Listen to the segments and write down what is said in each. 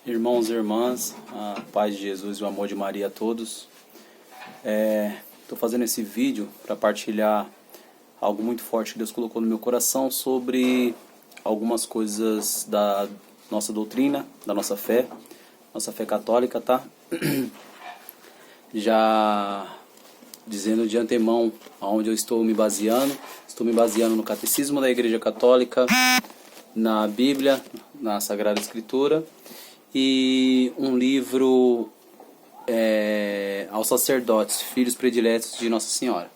Irmãos e irmãs, a paz de Jesus e o amor de Maria a todos. Estou fazendo esse vídeo para partilhar algo muito forte que Deus colocou no meu coração sobre algumas coisas da nossa doutrina, da nossa fé católica, tá? Já dizendo de antemão aonde eu estou me baseando no Catecismo da Igreja Católica, na Bíblia, na Sagrada Escritura, e um livro aos sacerdotes, filhos prediletos de Nossa Senhora.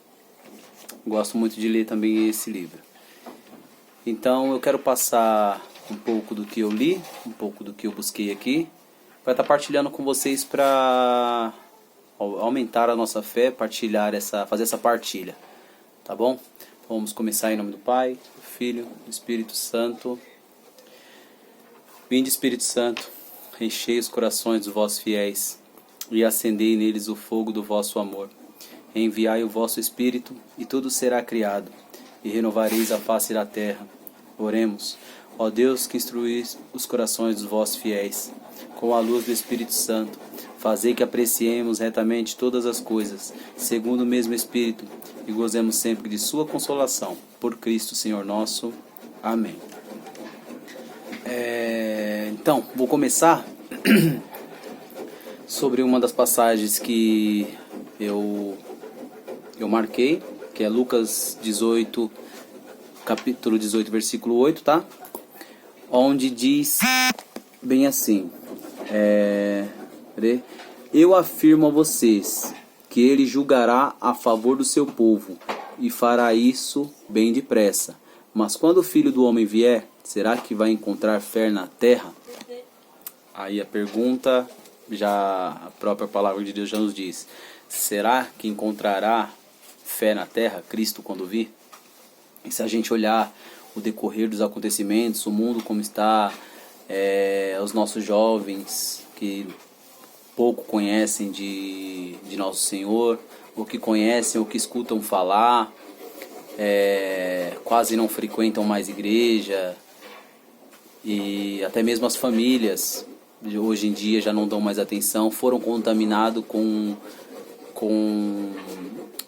Gosto muito de ler também esse livro. Então eu quero passar um pouco do que eu li, um pouco do que eu busquei aqui, para estar partilhando com vocês para aumentar a nossa fé, fazer essa partilha, tá bom? Então, vamos começar em nome do Pai, do Filho, do Espírito Santo. Vinde, Espírito Santo, enchei os corações dos vossos fiéis e acendei neles o fogo do vosso amor. Enviai o vosso Espírito e tudo será criado, e renovareis a face da terra. Oremos. Ó Deus, que instruís os corações dos vossos fiéis com a luz do Espírito Santo, fazei que apreciemos retamente todas as coisas, segundo o mesmo Espírito, e gozemos sempre de sua consolação. Por Cristo, Senhor nosso. Amém. Então, vou começar sobre uma das passagens que eu marquei, que é Lucas 18, capítulo 18, versículo 8, tá? Onde diz bem assim: eu afirmo a vocês que ele julgará a favor do seu povo e fará isso bem depressa. Mas quando o Filho do Homem vier, será que vai encontrar fé na terra? Aí a pergunta, já a própria palavra de Deus já nos diz: será que encontrará fé na terra, Cristo, quando vir? E se a gente olhar o decorrer dos acontecimentos, o mundo como está, os nossos jovens que pouco conhecem de Nosso Senhor, ou que conhecem ou que escutam falar, quase não frequentam mais igreja, e até mesmo as famílias hoje em dia já não dão mais atenção, foram contaminados com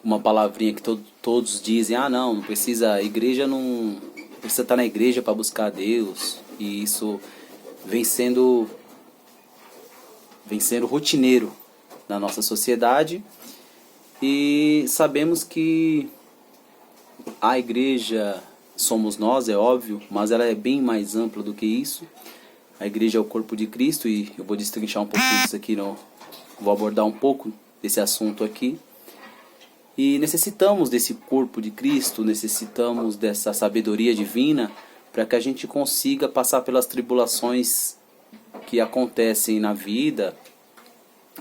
uma palavrinha que todos dizem: não precisa, a igreja não precisa estar na igreja para buscar a Deus. E isso vem sendo rotineiro na nossa sociedade, e sabemos que a igreja somos nós, é óbvio, mas ela é bem mais ampla do que isso. A igreja é o corpo de Cristo, e eu vou destrinchar um pouquinho disso aqui, vou abordar um pouco desse assunto aqui. E necessitamos desse corpo de Cristo, necessitamos dessa sabedoria divina para que a gente consiga passar pelas tribulações que acontecem na vida,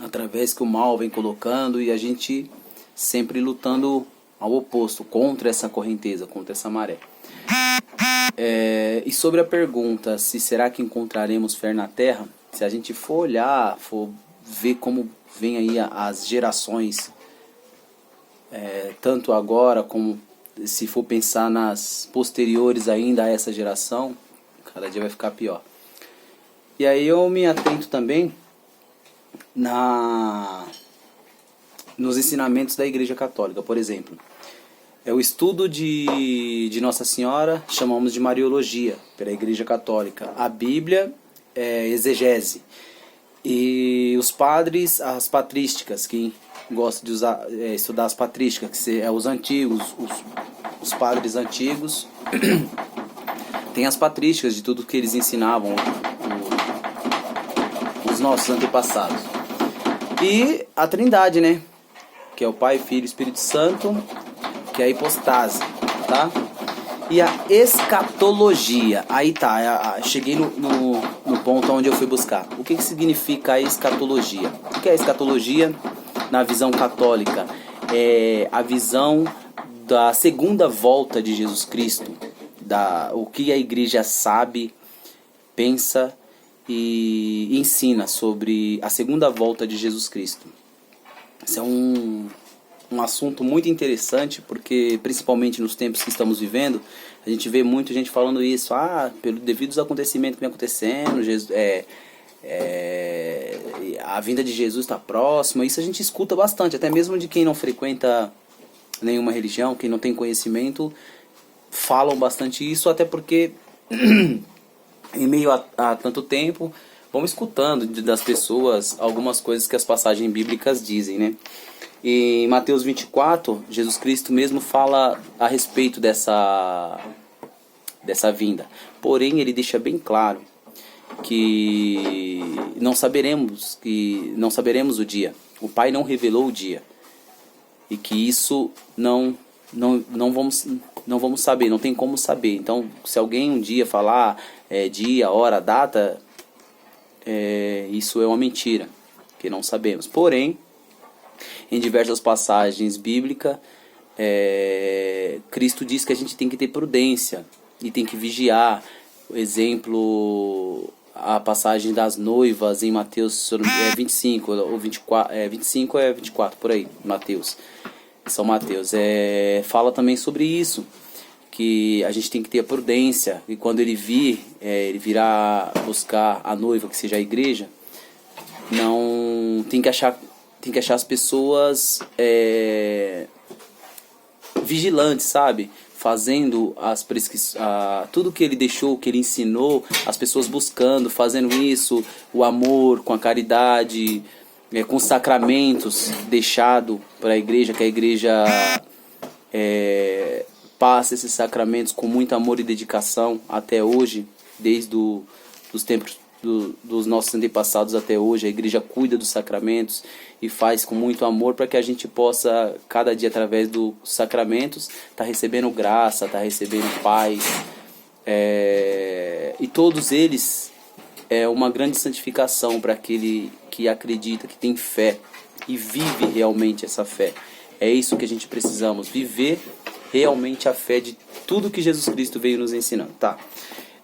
através que o mal vem colocando, e a gente sempre lutando ao oposto, contra essa correnteza, contra essa maré. E sobre a pergunta, se será que encontraremos fé na terra, se a gente for olhar, for ver como vem aí as gerações, tanto agora como se for pensar nas posteriores ainda a essa geração, cada dia vai ficar pior. E aí eu me atento também nos ensinamentos da Igreja Católica. Por exemplo, o estudo de Nossa Senhora chamamos de Mariologia pela Igreja Católica. A Bíblia é exegese. E os padres, as patrísticas, que gostam de estudar as patrísticas, que é os antigos, os padres antigos, tem as patrísticas de tudo que eles ensinavam, os nossos antepassados. E a Trindade, né? Que é o Pai, Filho e Espírito Santo, que é a hipostase, tá? E a escatologia, aí tá, cheguei no ponto onde eu fui buscar. O que significa a escatologia? O que é a escatologia na visão católica? É a visão da segunda volta de Jesus Cristo, o que a igreja sabe, pensa e ensina sobre a segunda volta de Jesus Cristo. Isso é um assunto muito interessante, porque principalmente nos tempos que estamos vivendo, a gente vê muita gente falando isso, devido aos acontecimentos que vem acontecendo, a vinda de Jesus está próxima. Isso a gente escuta bastante, até mesmo de quem não frequenta nenhuma religião, quem não tem conhecimento, falam bastante isso, até porque em meio a tanto tempo vamos escutando das pessoas algumas coisas que as passagens bíblicas dizem, né? E em Mateus 24, Jesus Cristo mesmo fala a respeito dessa vinda. Porém, ele deixa bem claro que não saberemos o dia. O Pai não revelou o dia. E que isso não vamos saber, não tem como saber. Então, se alguém um dia falar dia, hora, data, isso é uma mentira, que não sabemos. Porém, em diversas passagens bíblicas, Cristo diz que a gente tem que ter prudência e tem que vigiar. Por exemplo, a passagem das noivas em Mateus 25 ou 24, 25 é 24 por aí, Mateus. São Mateus fala também sobre isso, que a gente tem que ter a prudência, e quando ele virá buscar a noiva, que seja a igreja, não tem que achar as pessoas vigilantes, sabe? Fazendo tudo que ele deixou, que ele ensinou, as pessoas buscando, fazendo isso, o amor, com a caridade, com os sacramentos deixado para a igreja, que a igreja passa esses sacramentos com muito amor e dedicação até hoje, desde os tempos dos nossos antepassados até hoje. A igreja cuida dos sacramentos e faz com muito amor para que a gente possa, cada dia, através dos sacramentos, estar recebendo graça, estar recebendo paz. E todos eles uma grande santificação para aquele que acredita, que tem fé e vive realmente essa fé. É isso que a gente precisamos, viver realmente a fé de tudo que Jesus Cristo veio nos ensinando. Tá?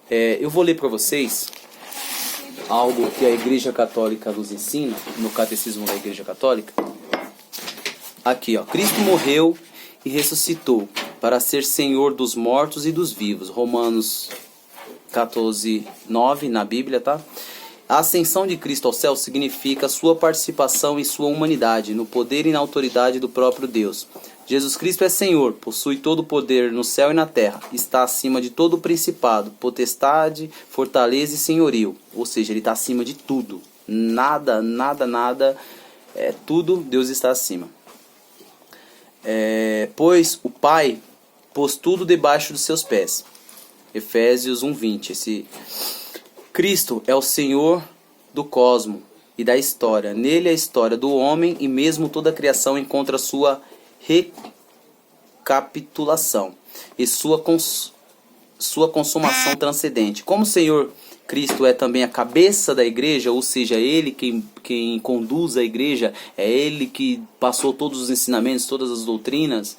Eu vou ler para vocês algo que a Igreja Católica nos ensina, no Catecismo da Igreja Católica. Aqui, ó. Cristo morreu e ressuscitou para ser Senhor dos mortos e dos vivos. Romanos 14:9 na Bíblia, tá? A ascensão de Cristo ao céu significa sua participação em sua humanidade, no poder e na autoridade do próprio Deus. Jesus Cristo é Senhor, possui todo o poder no céu e na terra, está acima de todo o principado, potestade, fortaleza e senhorio. Ou seja, ele está acima de tudo. Nada, tudo Deus está acima. Pois o Pai pôs tudo debaixo dos seus pés. Efésios 1:20. Cristo é o Senhor do cosmo e da história. Nele a história do homem e mesmo toda a criação encontra sua recapitulação e sua consumação transcendente. Como o Senhor Cristo é também a cabeça da igreja, ou seja, Ele quem conduz a igreja, é Ele que passou todos os ensinamentos, todas as doutrinas,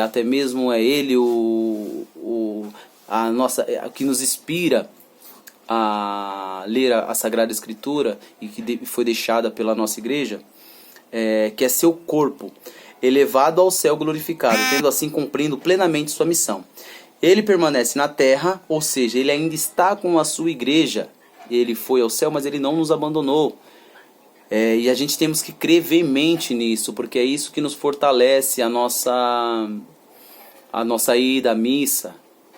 até mesmo é Ele que nos inspira a ler a Sagrada Escritura e que foi deixada pela nossa igreja, que é seu corpo, elevado ao céu glorificado, tendo assim cumprindo plenamente sua missão. Ele permanece na terra, ou seja, ele ainda está com a sua igreja. Ele foi ao céu, mas ele não nos abandonou. E a gente temos que crer veemente nisso, porque é isso que nos fortalece a nossa ida à missa,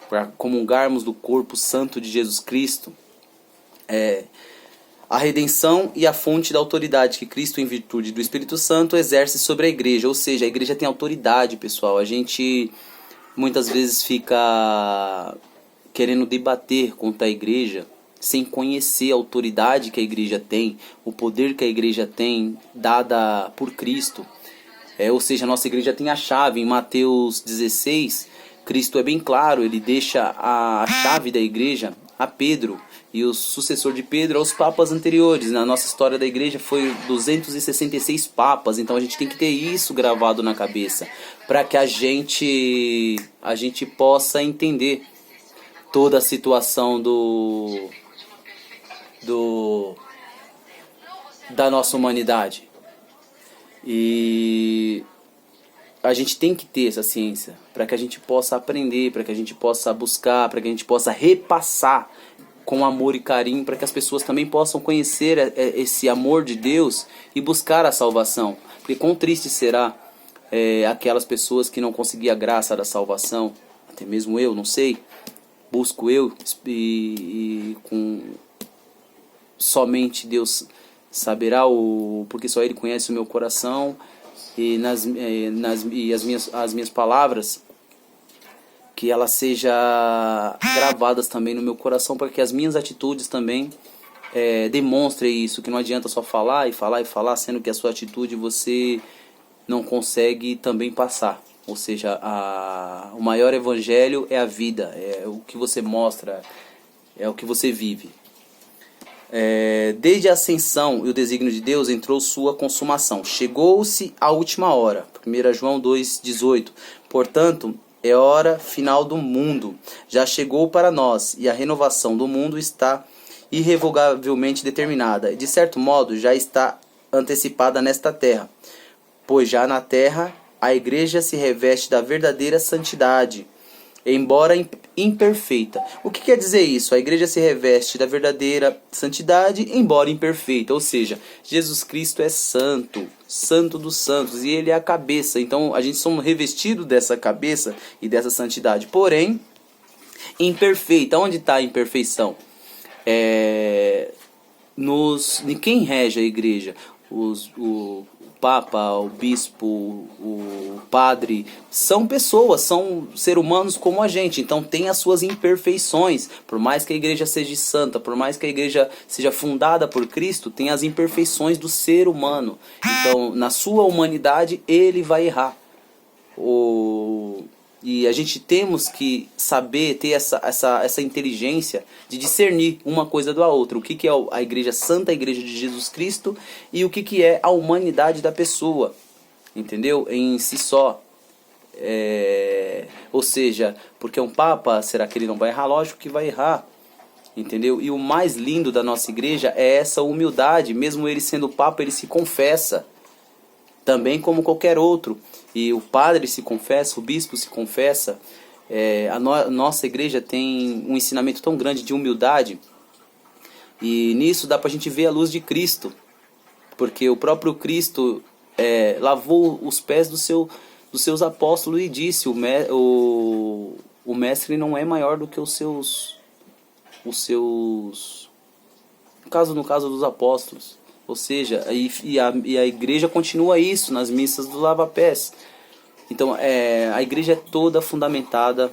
para comungarmos do corpo santo de Jesus Cristo. A redenção e a fonte da autoridade que Cristo, em virtude do Espírito Santo, exerce sobre a igreja. Ou seja, a igreja tem autoridade, pessoal. A gente muitas vezes fica querendo debater contra a igreja sem conhecer a autoridade que a igreja tem, o poder que a igreja tem, dada por Cristo. Ou seja, a nossa igreja tem a chave. Em Mateus 16, Cristo é bem claro, ele deixa a chave da igreja a Pedro, e o sucessor de Pedro aos papas anteriores. Na nossa história da igreja foi 266 papas, então a gente tem que ter isso gravado na cabeça, para que a gente possa entender toda a situação da nossa humanidade. E a gente tem que ter essa ciência para que a gente possa aprender, para que a gente possa buscar, para que a gente possa repassar com amor e carinho, para que as pessoas também possam conhecer esse amor de Deus e buscar a salvação. Porque quão triste será aquelas pessoas que não conseguiam a graça da salvação, até mesmo eu, não sei, busco eu e com somente Deus saberá, porque só Ele conhece o meu coração e as minhas palavras, que elas sejam gravadas também no meu coração, para que as minhas atitudes também demonstrem isso, que não adianta só falar e falar e falar, sendo que a sua atitude você não consegue também passar. Ou seja, o maior evangelho é a vida, é o que você mostra, é o que você vive. Desde a ascensão e o desígnio de Deus entrou sua consumação. Chegou-se a última hora. 1 João 2,18. Portanto, é hora final do mundo. Já chegou para nós, e a renovação do mundo está irrevogavelmente determinada. E, de certo modo, já está antecipada nesta terra. Pois já na terra a igreja se reveste da verdadeira santidade, embora imperfeita. O que quer dizer isso? A igreja se reveste da verdadeira santidade, embora imperfeita. Ou seja, Jesus Cristo é santo, santo dos santos, e Ele é a cabeça. Então a gente somos revestidos dessa cabeça e dessa santidade. Porém, imperfeita. Onde está a imperfeição? Quem rege a igreja? O Papa, o Bispo, o Padre, são pessoas, são seres humanos como a gente, então tem as suas imperfeições. Por mais que a igreja seja santa, por mais que a igreja seja fundada por Cristo, tem as imperfeições do ser humano. Então, na sua humanidade, ele vai errar. E a gente temos que saber, ter essa inteligência de discernir uma coisa da outra. O que é a igreja santa, a igreja de Jesus Cristo, e o que é a humanidade da pessoa, entendeu? Em si só. Ou seja, porque um papa, será que ele não vai errar? Lógico que vai errar, entendeu? E o mais lindo da nossa igreja é essa humildade. Mesmo ele sendo papa, ele se confessa, também como qualquer outro. E o padre se confessa, o bispo se confessa. Nossa igreja tem um ensinamento tão grande de humildade. E nisso dá pra gente ver a luz de Cristo. Porque o próprio Cristo lavou os pés dos seus apóstolos e disse: o mestre não é maior do que os seus no caso dos apóstolos. Ou seja, e a igreja continua isso nas missas do lava-pés. Então, a igreja é toda fundamentada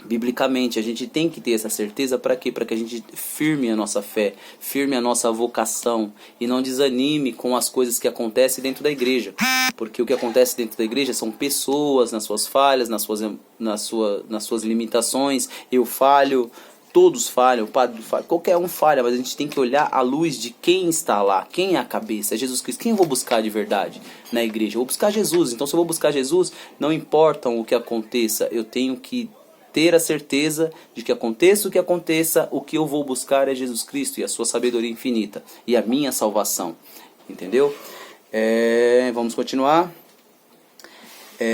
biblicamente. A gente tem que ter essa certeza para quê? Para que a gente firme a nossa fé, firme a nossa vocação e não desanime com as coisas que acontecem dentro da igreja. Porque o que acontece dentro da igreja são pessoas nas suas falhas, nas suas limitações. Eu falho. Todos falham, o padre falha, qualquer um falha, mas a gente tem que olhar à luz de quem está lá, quem é a cabeça, é Jesus Cristo. Quem eu vou buscar de verdade na igreja? Eu vou buscar Jesus. Então, se eu vou buscar Jesus, não importa o que aconteça, eu tenho que ter a certeza de que aconteça o que aconteça, o que eu vou buscar é Jesus Cristo e a sua sabedoria infinita e a minha salvação. Entendeu? Vamos continuar.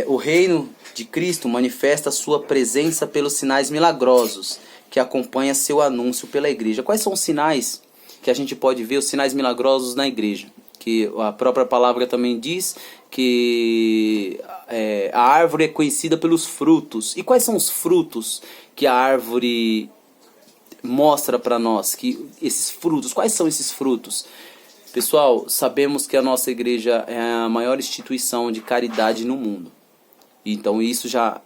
O reino de Cristo manifesta a sua presença pelos sinais milagrosos que acompanha seu anúncio pela igreja. Quais são os sinais que a gente pode ver, os sinais milagrosos na igreja? Que a própria palavra também diz que a árvore é conhecida pelos frutos. E quais são os frutos que a árvore mostra para nós? Que esses frutos, quais são esses frutos? Pessoal, sabemos que a nossa igreja é a maior instituição de caridade no mundo. Então isso já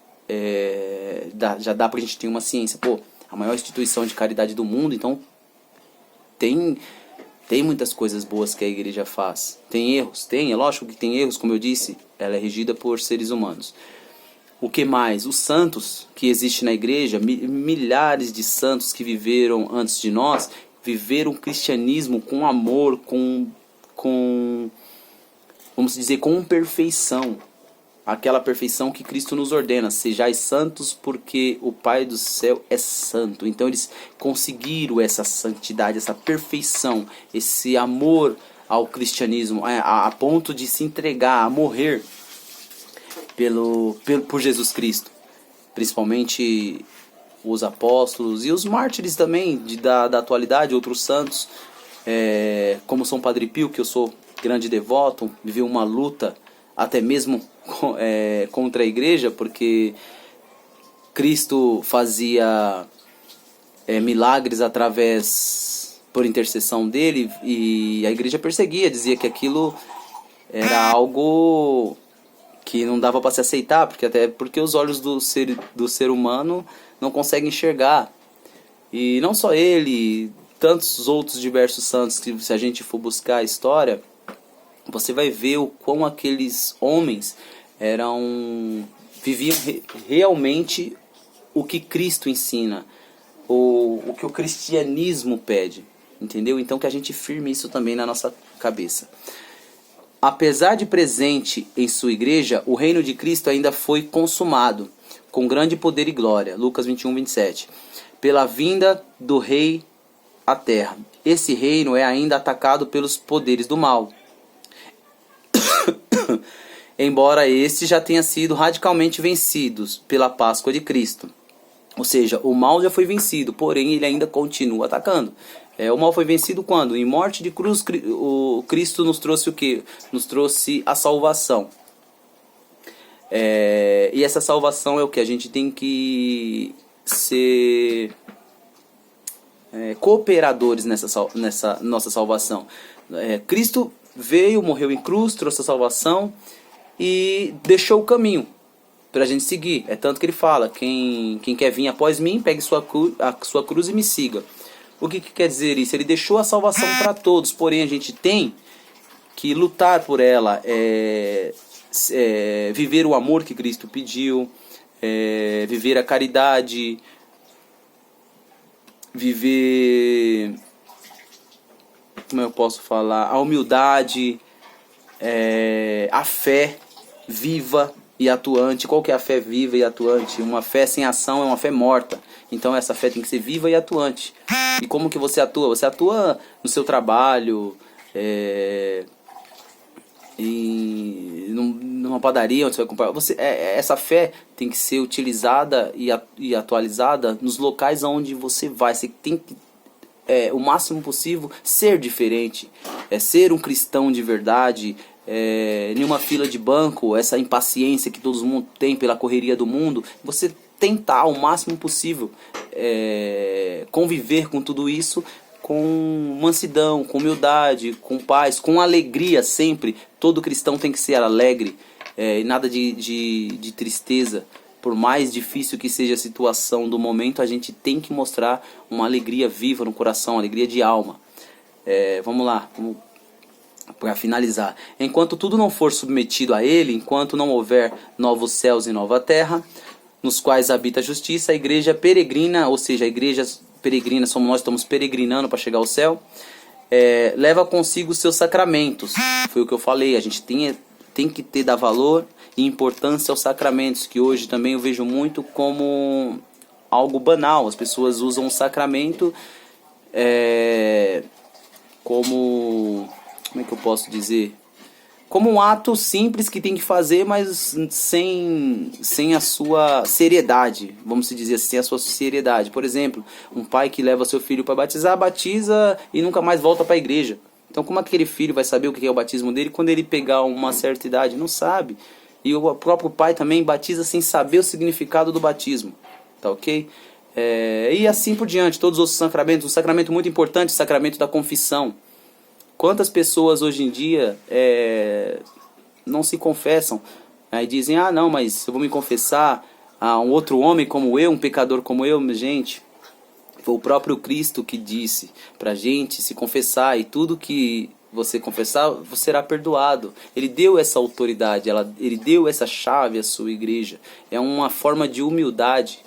dá pra gente ter uma ciência. A maior instituição de caridade do mundo, então tem muitas coisas boas que a igreja faz. Tem erros? É lógico que tem erros, como eu disse, ela é regida por seres humanos. O que mais? Os santos que existem na igreja, milhares de santos que viveram antes de nós, viveram o cristianismo com amor, vamos dizer, com perfeição. Aquela perfeição que Cristo nos ordena: sejais santos porque o Pai do céu é santo. Então eles conseguiram essa santidade, essa perfeição, esse amor ao cristianismo, a ponto de se entregar, a morrer por Jesus Cristo. Principalmente os apóstolos e os mártires também da atualidade, outros santos, como São Padre Pio, que eu sou grande devoto, viveu uma luta até mesmo contra a igreja, porque Cristo fazia milagres por intercessão dele, e a igreja perseguia, dizia que aquilo era algo que não dava para se aceitar, porque os olhos do ser humano não conseguem enxergar. E não só ele, tantos outros diversos santos, que se a gente for buscar a história, você vai ver o quão aqueles homens viviam realmente o que Cristo ensina, o que o cristianismo pede, entendeu? Então que a gente firme isso também na nossa cabeça. Apesar de presente em sua igreja, o reino de Cristo ainda foi consumado, com grande poder e glória, Lucas 21, 27, pela vinda do rei à terra. Esse reino é ainda atacado pelos poderes do mal, embora este já tenha sido radicalmente vencido pela Páscoa de Cristo. Ou seja, o mal já foi vencido, porém ele ainda continua atacando. O mal foi vencido quando? Em morte de cruz, o Cristo nos trouxe o quê? Nos trouxe a salvação. E essa salvação é o que? A gente tem que ser cooperadores nessa nossa salvação. Cristo veio, morreu em cruz, trouxe a salvação e deixou o caminho para a gente seguir. É tanto que ele fala, quem quer vir após mim, pegue a sua cruz e me siga. O que quer dizer isso? Ele deixou a salvação para todos, porém a gente tem que lutar por ela, viver o amor que Cristo pediu, viver a caridade, viver, como eu posso falar, a humildade, a fé viva e atuante. Qual que é a fé viva e atuante? Uma fé sem ação é uma fé morta. Então essa fé tem que ser viva e atuante. E como que você atua? Você atua no seu trabalho, numa padaria onde você vai comprar. Essa fé tem que ser utilizada e atualizada nos locais onde você vai. Você tem que, o máximo possível, ser diferente. Ser um cristão de verdade. Em uma fila de banco, essa impaciência que todo mundo tem pela correria do mundo, você tentar ao máximo possível conviver com tudo isso com mansidão, com humildade, com paz, com alegria sempre. Todo cristão tem que ser alegre, nada de tristeza. Por mais difícil que seja a situação do momento, a gente tem que mostrar uma alegria viva no coração, alegria de alma. Vamos lá, para finalizar. Enquanto tudo não for submetido a ele, enquanto não houver novos céus e nova terra, nos quais habita a justiça, a igreja peregrina, ou seja, a igreja peregrina somos nós, estamos peregrinando para chegar ao céu, leva consigo os seus sacramentos. Foi o que eu falei, a gente tem que dar valor e importância aos sacramentos, que hoje também eu vejo muito como algo banal. As pessoas usam o sacramento como é que eu posso dizer? Como um ato simples que tem que fazer, mas sem a sua seriedade, vamos dizer assim, sem a sua seriedade. Por exemplo, um pai que leva seu filho para batizar, batiza e nunca mais volta para a igreja. Então como aquele filho vai saber o que é o batismo dele quando ele pegar uma certa idade? Não sabe. E o próprio pai também batiza sem saber o significado do batismo. Tá ok? E assim por diante, todos os outros sacramentos. Um sacramento muito importante, o sacramento da confissão. Quantas pessoas hoje em dia não se confessam? Aí dizem, não, mas eu vou me confessar a um outro homem como eu, um pecador como eu. Gente, foi o próprio Cristo que disse pra gente se confessar, e tudo que você confessar, você será perdoado. Ele deu essa autoridade, ele deu essa chave à sua igreja. É uma forma de humildade.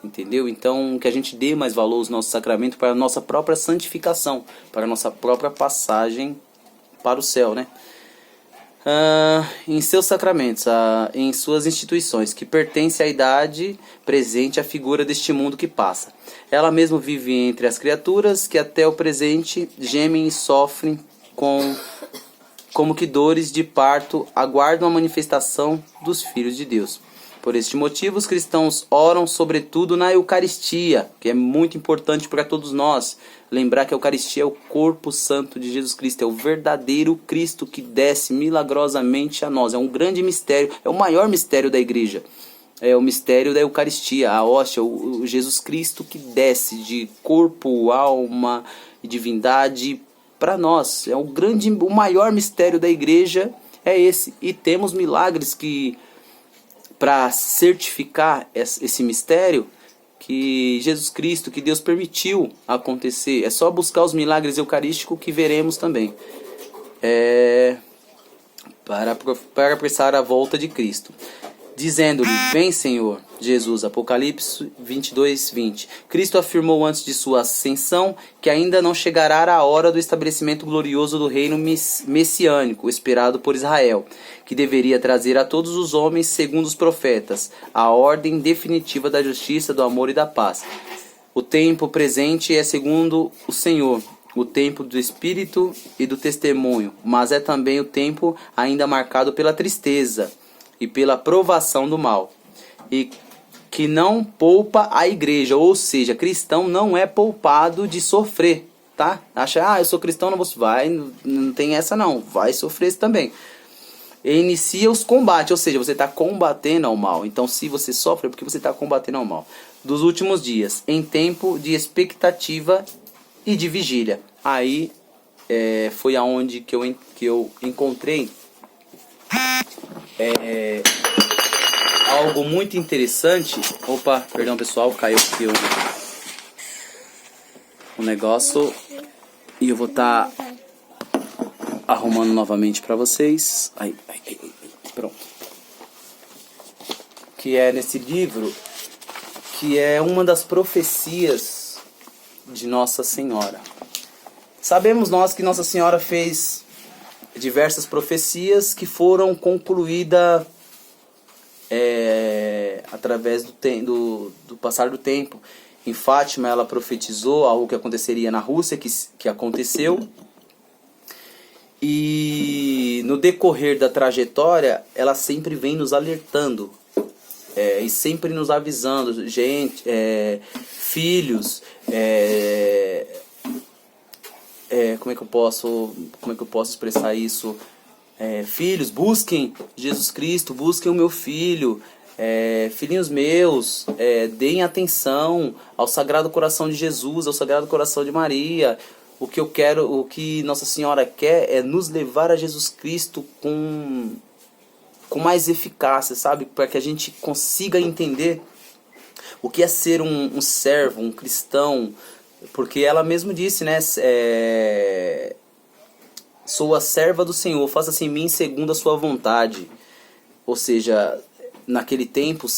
Entendeu? Então, que a gente dê mais valor aos nossos sacramentos para a nossa própria santificação, para a nossa própria passagem para o céu, né? Em seus sacramentos, em suas instituições, que pertence à idade presente, à figura deste mundo que passa. Ela mesma vive entre as criaturas que até o presente gemem e sofrem como que dores de parto aguardam a manifestação dos filhos de Deus. Por este motivo, os cristãos oram sobretudo na Eucaristia, que é muito importante para todos nós. Lembrar que a Eucaristia é o corpo santo de Jesus Cristo, é o verdadeiro Cristo que desce milagrosamente a nós. É um grande mistério, é o maior mistério da igreja. É o mistério da Eucaristia, a hóstia, o Jesus Cristo que desce de corpo, alma e divindade para nós. É o maior mistério da igreja é esse. E temos milagres que, para certificar esse mistério, que Jesus Cristo, que Deus permitiu acontecer. É só buscar os milagres eucarísticos que veremos também. Para apressar a volta de Cristo. Dizendo-lhe, vem Senhor, Jesus, Apocalipse 22, 20. Cristo afirmou antes de sua ascensão que ainda não chegará a hora do estabelecimento glorioso do reino messiânico, esperado por Israel, que deveria trazer a todos os homens, segundo os profetas, a ordem definitiva da justiça, do amor e da paz. O tempo presente é segundo o Senhor, o tempo do Espírito e do testemunho, mas é também o tempo ainda marcado pela tristeza e pela provação do mal, e que não poupa a igreja, ou seja, cristão não é poupado de sofrer, tá? Acha, eu sou cristão, não tem essa não, vai sofrer também. E inicia os combates, ou seja, você está combatendo ao mal. Então, se você sofre, é porque você está combatendo ao mal. Dos últimos dias, em tempo de expectativa e de vigília. Aí foi aonde que eu encontrei algo muito interessante. Opa, perdão pessoal, caiu aqui o negócio e eu vou estar arrumando novamente para vocês. Aí, pronto. Que é nesse livro, que é uma das profecias de Nossa Senhora. Sabemos nós que Nossa Senhora fez diversas profecias que foram concluídas através do passar do tempo. Em Fátima ela profetizou algo que aconteceria na Rússia, que aconteceu. E no decorrer da trajetória, ela sempre vem nos alertando e sempre nos avisando, gente, filhos, como é que eu posso expressar isso? Filhos, busquem Jesus Cristo, busquem o meu filho, filhinhos meus, deem atenção ao Sagrado Coração de Jesus, ao Sagrado Coração de Maria. O que Nossa Senhora quer é nos levar a Jesus Cristo com mais eficácia, sabe? Para que a gente consiga entender o que é ser um servo, um cristão. Porque ela mesmo disse, né? Sou a serva do Senhor, faça-se em mim segundo a sua vontade. Ou seja, naquele tempo,